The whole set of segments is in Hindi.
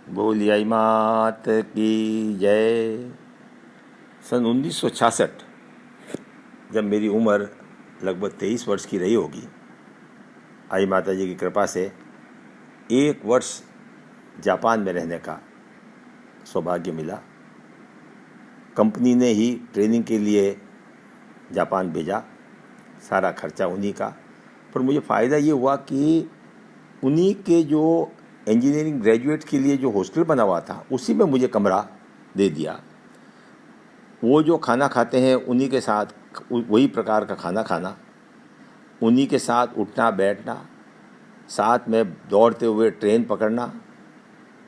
बोलिए मात की जय। सन 1966 जब मेरी उम्र लगभग 23 वर्ष की रही होगी, आई माता जी की कृपा से 1 वर्ष जापान में रहने का सौभाग्य मिला। कंपनी ने ही ट्रेनिंग के लिए जापान भेजा, सारा खर्चा उन्हीं का। पर मुझे फ़ायदा ये हुआ कि उन्हीं के जो इंजीनियरिंग ग्रेजुएट के लिए जो हॉस्टल बना हुआ था, उसी में मुझे कमरा दे दिया। वो जो खाना खाते हैं उन्हीं के साथ वही प्रकार का खाना खाना, उन्हीं के साथ उठना बैठना, साथ में दौड़ते हुए ट्रेन पकड़ना,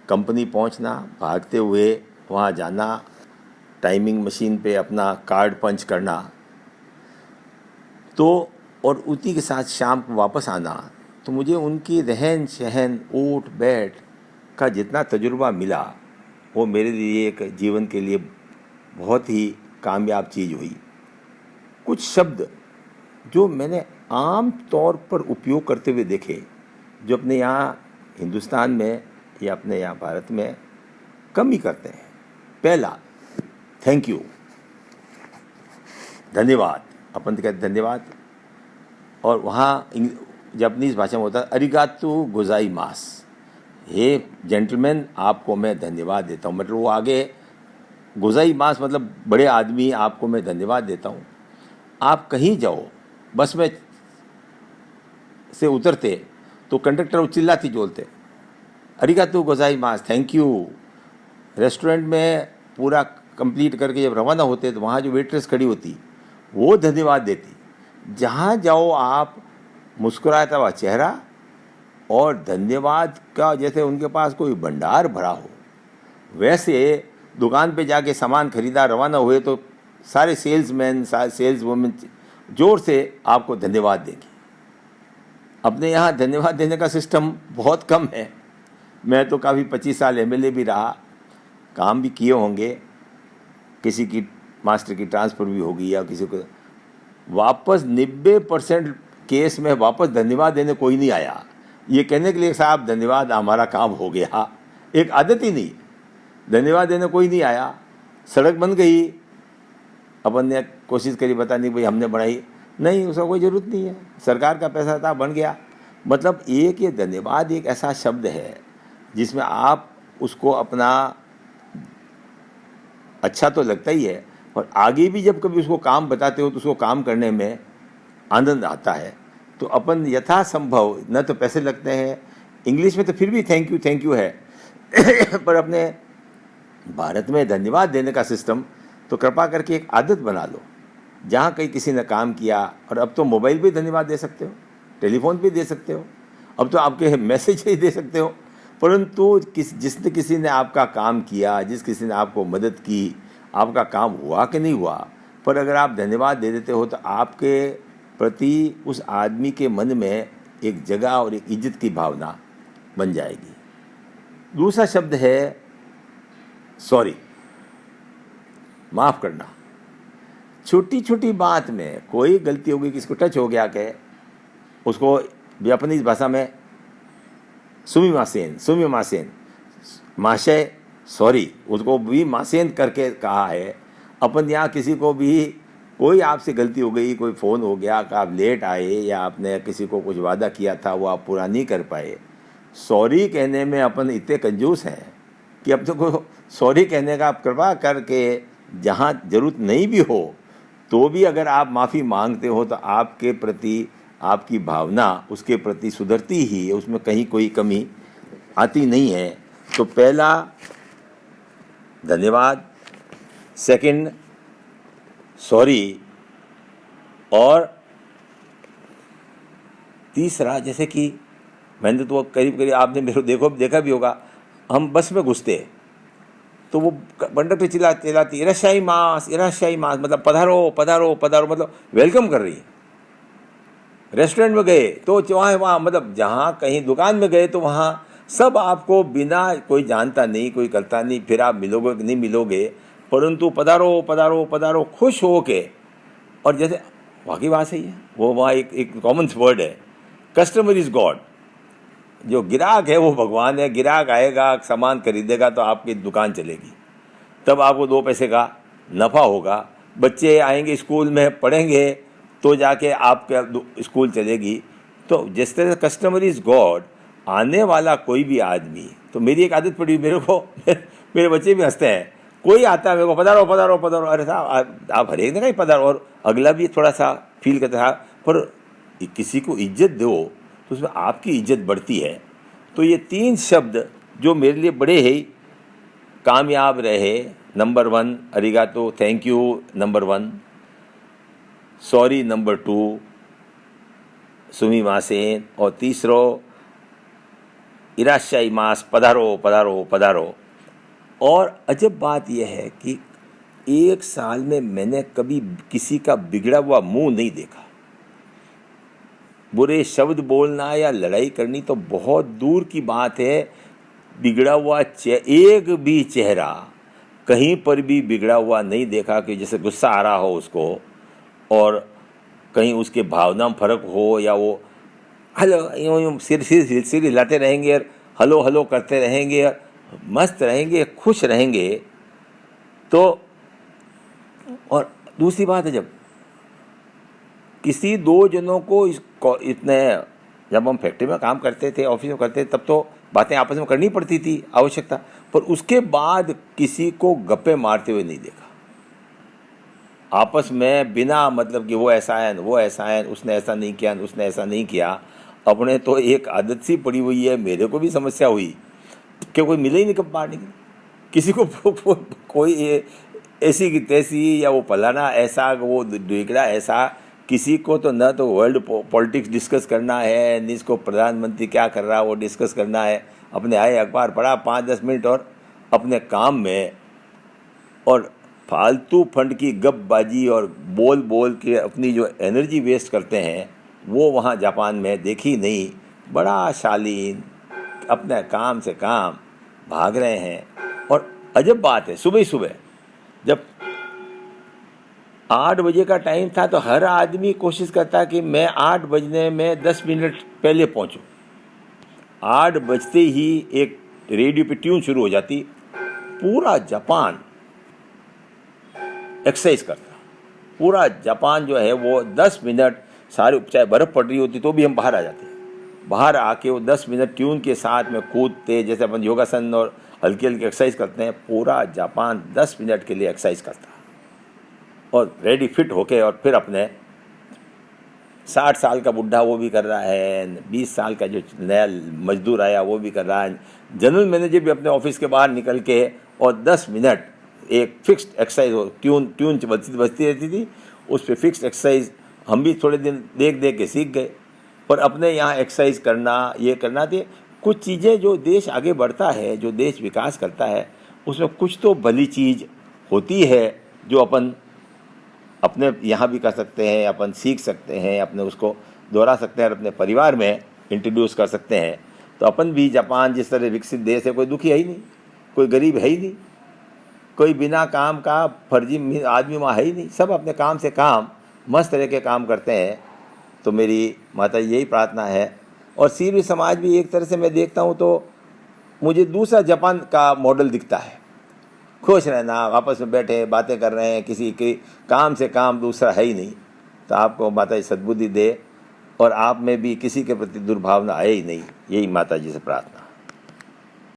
कंपनी पहुंचना, भागते हुए वहाँ जाना, टाइमिंग मशीन पे अपना कार्ड पंच करना, तो और उसी के साथ शाम को वापस आना। तो मुझे उनकी रहन सहन उठ बैठ का जितना तजुर्बा मिला, वो मेरे लिए एक जीवन के लिए बहुत ही कामयाब चीज़ हुई। कुछ शब्द जो मैंने आम तौर पर उपयोग करते हुए देखे, जो अपने यहाँ हिंदुस्तान में या अपने यहाँ भारत में कम ही करते हैं। पहला, थैंक यू, धन्यवाद। अपन तो कहते धन्यवाद, और वहाँ जापानीज भाषा में होता है अरिगातो गोजाइमास। हे जेंटलमैन, आपको मैं धन्यवाद देता हूँ। मतलब वो आगे गोजाइमास मतलब बड़े आदमी, आपको मैं धन्यवाद देता हूँ। आप कहीं जाओ, बस में से उतरते तो कंडक्टर चिल्लाती बोलते अरिगातो गोजाइमास, थैंक यू। रेस्टोरेंट में पूरा कंप्लीट करके जब रवाना होते तो वहाँ जो वेट्रेस खड़ी होती वो धन्यवाद देती। जहाँ जाओ आप मुस्कुराता हुआ चेहरा और धन्यवाद का जैसे उनके पास कोई भंडार भरा हो। वैसे दुकान पे जाके सामान खरीदा, रवाना हुए तो सारे सेल्समैन, सेल्स वुमेन जोर से आपको धन्यवाद देंगे। अपने यहाँ धन्यवाद देने का सिस्टम बहुत कम है। मैं तो काफ़ी 25 साल एमएलए भी रहा, काम भी किए होंगे, किसी की मास्टर की ट्रांसफ़र भी होगी या किसी को वापस 90% केस में वापस धन्यवाद देने कोई नहीं आया। ये कहने के लिए साहब धन्यवाद हमारा काम हो गया, एक आदत ही नहीं। धन्यवाद देने कोई नहीं आया। सड़क बन गई, अपन ने कोशिश करी बताने की भाई हमने बनाई, नहीं, उसका कोई ज़रूरत नहीं है, सरकार का पैसा था बन गया। मतलब एक ये धन्यवाद एक ऐसा शब्द है जिसमें आप उसको अपना अच्छा तो लगता ही है, और आगे भी जब कभी उसको काम बताते हो तो उसको काम करने में आनंद आता है। तो अपन यथासंभव, न तो पैसे लगते हैं, इंग्लिश में तो फिर भी थैंक यू है पर अपने भारत में धन्यवाद देने का सिस्टम तो कृपा करके एक आदत बना लो। जहाँ कहीं किसी ने काम किया, और अब तो मोबाइल पे धन्यवाद दे सकते हो, टेलीफोन पे दे सकते हो, अब तो आपके मैसेज ही दे सकते हो। परंतु जिसने किसी ने आपका काम किया, किसी ने आपको मदद की, आपका काम हुआ कि नहीं हुआ, पर अगर आप धन्यवाद दे देते हो तो आपके प्रति उस आदमी के मन में एक जगह और एक इज्जत की भावना बन जाएगी। दूसरा शब्द है सॉरी, माफ़ करना। छोटी छोटी बात में कोई गलती हो गई, किसी को टच हो गया के उसको जापानीज भाषा में सुमी मासेन, माशय सॉरी, उसको भी मासेन करके कहा है। अपन यहाँ किसी को भी कोई आपसे गलती हो गई, कोई फ़ोन हो गया कि आप लेट आए, या आपने किसी को कुछ वादा किया था वो आप पूरा नहीं कर पाए, सॉरी कहने में अपन इतने कंजूस हैं कि अब तो को सॉरी कहने का आप कृपा करके, जहाँ ज़रूरत नहीं भी हो तो भी अगर आप माफ़ी मांगते हो तो आपके प्रति आपकी भावना उसके प्रति सुधरती ही है, उसमें कहीं कोई कमी आती नहीं है। तो पहला धन्यवाद, सेकंड सॉरी, और तीसरा जैसे कि मैंने तो करीब करीब आपने मेरे देखा भी होगा, हम बस में घुसते तो वो कंडक्टर चिल्लाती इराशाई मास, मतलब पधारो पधारो पधारो, मतलब वेलकम कर रही है। रेस्टोरेंट में गए तो वहाँ मतलब जहाँ कहीं दुकान में गए तो वहाँ सब आपको बिना, कोई जानता नहीं, कोई करता नहीं, फिर आप मिलोगे कि नहीं मिलोगे, परंतु पधारो पधारो पधारो खुश हो के। और जैसे वाकई बात सही है, वो वहाँ एक कॉमन वर्ड है, कस्टमर इज़ गॉड। जो ग्राहक है वो भगवान है। ग्राहक आएगा, सामान खरीदेगा तो आपकी दुकान चलेगी, तब आपको 2 पैसे का नफ़ा होगा। बच्चे आएंगे स्कूल में पढ़ेंगे तो जाके आपके स्कूल चलेगी। तो जिस तरह कस्टमर इज़ गॉड, आने वाला कोई भी आदमी, तो मेरी एक आदत पड़ी मेरे को मेरे बच्चे भी हंसते हैं, कोई आता है मेरे को पधारो पधारो पधारो, अरे साहब आप हर एक ने कहीं पधारो, और अगला भी थोड़ा सा फील करता है, पर किसी को इज्जत दो तो उसमें आपकी इज्जत बढ़ती है। तो ये 3 शब्द जो मेरे लिए बड़े ही कामयाब रहे, नंबर 1 अरिगातो, thank you number 1, sorry number 2, सुमिमासेन, और तीसरो इराशाई मास, पधारो पधारो पधारो। और अजब बात यह है कि 1 साल में मैंने कभी किसी का बिगड़ा हुआ मुंह नहीं देखा। बुरे शब्द बोलना या लड़ाई करनी तो बहुत दूर की बात है, बिगड़ा हुआ एक भी चेहरा कहीं पर भी बिगड़ा हुआ नहीं देखा कि जैसे गुस्सा आ रहा हो उसको, और कहीं उसके भावना में फर्क हो, या वो हेलो यूँ सिर हिलाते रहेंगे और हलो हलो करते रहेंगे, मस्त रहेंगे, खुश रहेंगे। तो और दूसरी बात है, जब किसी 2 जनों को इतने, जब हम फैक्ट्री में काम करते थे, ऑफिस में करते थे, तब तो बातें आपस में करनी पड़ती थी आवश्यकता, पर उसके बाद किसी को गप्पे मारते हुए नहीं देखा आपस में, बिना मतलब कि वो ऐसा है वो ऐसा है, उसने ऐसा नहीं किया उसने ऐसा नहीं किया। अपने तो एक आदत सी पड़ी हुई है, मेरे को भी समस्या हुई कि कोई मिले ही नहीं कब मारने के, किसी को कोई ऐसी की तैसी, या वो फलाना ऐसा, वो ढेकड़ा ऐसा, किसी को तो न तो वर्ल्ड पॉलिटिक्स डिस्कस करना है, न इसको प्रधानमंत्री क्या कर रहा है वो डिस्कस करना है। अपने आए अखबार पढ़ा 5-10 मिनट और अपने काम में, और फालतू फंड की गपबाजी और बोल बोल के अपनी जो एनर्जी वेस्ट करते हैं, वो वहाँ जापान में देखी नहीं। बड़ा शालीन अपने काम से काम भाग रहे हैं। और अजब बात है, सुबह सुबह जब 8 बजे का टाइम था तो हर आदमी कोशिश करता कि मैं 8 बजने में 10 मिनट पहले पहुंचूं। 8 बजते ही एक रेडियो पे ट्यून शुरू हो जाती, पूरा जापान एक्सरसाइज करता। पूरा जापान जो है वो 10 मिनट, सारे चाहे बर्फ़ पड़ रही होती तो भी हम बाहर आ जाते, बाहर आके वो 10 मिनट ट्यून के साथ में कूदते, जैसे अपन योगासन और हल्की हल्की एक्सरसाइज करते हैं। पूरा जापान 10 मिनट के लिए एक्सरसाइज करता और रेडी फिट होके, और फिर अपने 60 साल का बुढ़ा वो भी कर रहा है, 20 साल का जो नया मजदूर आया वो भी कर रहा है, जनरल मैनेजर भी अपने ऑफिस के बाहर निकल के और 10 मिनट एक फिक्स्ड एक्सरसाइज हो, ट्यून बजती रहती थी, उस पर फिक्स्ड एक्सरसाइज हम भी थोड़े दिन देख देख के सीख गए। पर अपने यहाँ एक्सरसाइज करना, ये करना थी कुछ चीज़ें, जो देश आगे बढ़ता है, जो देश विकास करता है, उसमें कुछ तो भली चीज़ होती है जो अपन अपने यहाँ भी कर सकते हैं, अपन सीख सकते हैं, अपने उसको दोहरा सकते हैं और अपने परिवार में इंट्रोड्यूस कर सकते हैं। तो अपन भी जापान जिस तरह विकसित देश है, कोई दुखी है ही नहीं, कोई गरीब है ही नहीं, कोई बिना काम का फर्जी आदमी वहाँ है ही नहीं, सब अपने काम से काम मस्त तरह के काम करते हैं। तो मेरी माता यही प्रार्थना है। और सीर्य समाज भी एक तरह से मैं देखता हूँ तो मुझे दूसरा जापान का मॉडल दिखता है, खुश रहना, आपस में बैठे बातें कर रहे हैं, किसी के काम से काम दूसरा है ही नहीं। तो आपको माता जी सद्बुद्धि दे और आप में भी किसी के प्रति दुर्भावना आए ही नहीं, यही माता जी से प्रार्थना।